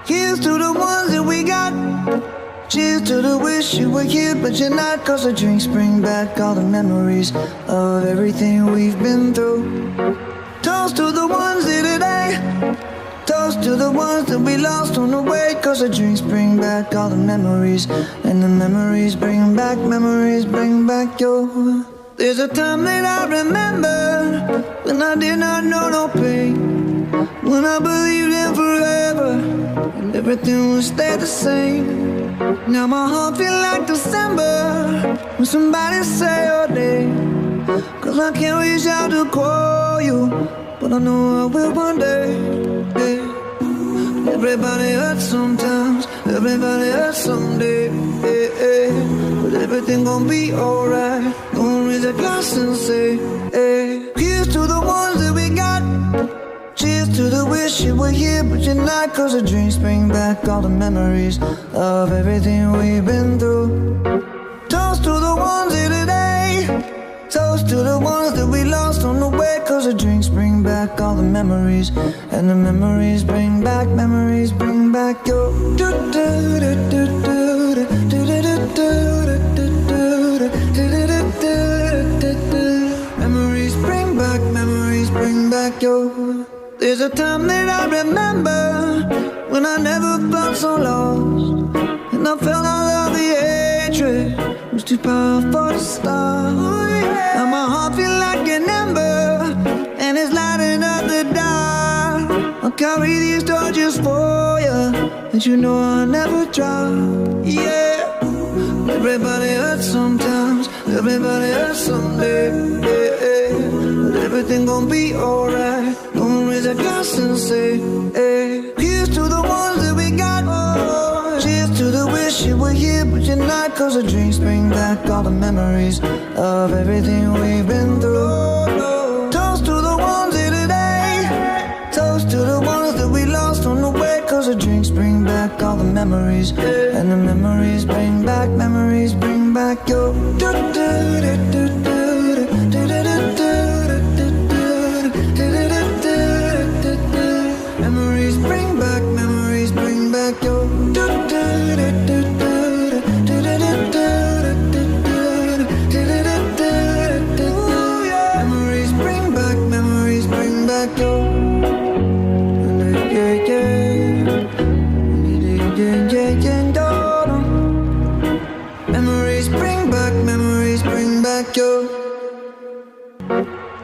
Here's to the ones that we got. Cheers to the wish you were here, but you're not. 'Cause the drinks bring back all the memories of everything we've been through. Toast to the ones here today. Toast to the ones that we lost on the way. 'Cause the drinks bring back all the memories, and the memories bring back your. There's a time that I remember when I did not know no pain, when I believed in forever and everything would stay the same. Now my heart feel like December when somebody say your name. 'Cause I can't reach out to call you, but I know I will one day. Yeah. Everybody hurts sometimes, everybody hurts someday. Yeah. But everything gon' be alright. Gonna raise a glass and say, hey. Here's to the ones that we got. Cheers to the wish you were here, but you're not. 'Cause the drinks bring back all the memories of everything we've been through. Toast to the ones here today. Toast to the ones that we lost on the way. 'Cause the drinks bring back all the memories, and the memories bring back your. Memories bring back your. There's a time that I remember when I never felt so lost, and I felt all of the hatred was too powerful to stop. Now my heart feel like an ember, and it's lighting up the dark. I'll carry these torches for you, and you know I'll never drop. Yeah. Everybody hurts sometimes, everybody hurts someday. Yeah. But everything gon' be alright. Gonna raise a glass and say, hey. Here's to the ones that we got. Oh. Cheers to the wish you were here, but you're not. 'Cause the drinks bring back all the memories of everything we've been through. Toast to the ones here today. Toast to the ones that we lost on the way. 'Cause the drinks bring back all the memories, and the memories bring back your. Memories bring back your. Memories bring back your. Memories bring back your.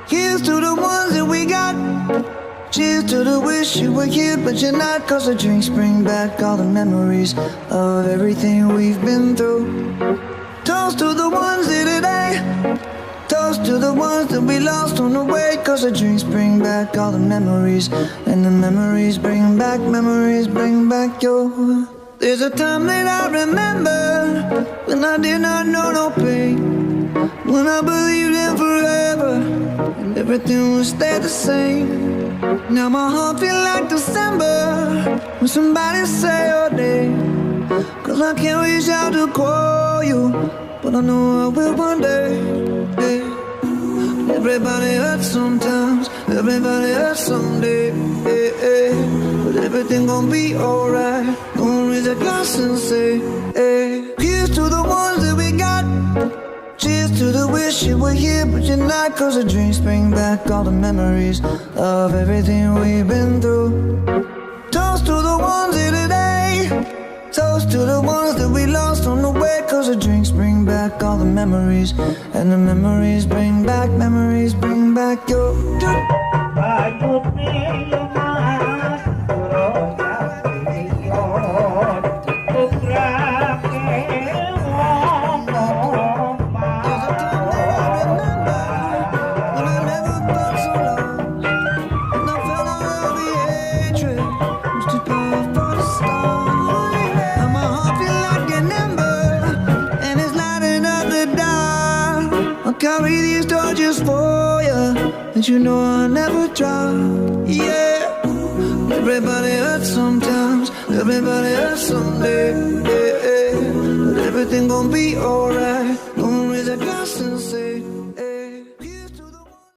Here's to the ones that we got. Cheers to the wish you were here, but you're not. 'Cause the drinks bring back all the memories of everything we've been through. Toast to the ones here today. Toast to the ones that we lost on the way. 'Cause the drinks bring back all the memories, and the memories bring back your. There's a time that I remember when I did not know no pain, when I believed in forever and everything would stay the same. Now my heart feel like December when somebody say your name. 'Cause I can't reach out to call you, but I know I will one day. Yeah. Everybody hurts sometimes, everybody hurts someday. Yeah. But everything gon' be alright. Gonna raise a glass and say, hey. Here's to the ones that we got. Cheers to the wish you were here, but you're not. 'Cause the drinks bring back all the memories of everything we've been through. Toast to the ones here today. Toast to the ones that we lost on the way. 'Cause the drinks bring back all the memories, and the memories bring back your. Carry these torches for you, and you know I'll never drop. Yeah. Everybody hurts sometimes, everybody hurts someday. Yeah. But everything gon' be alright.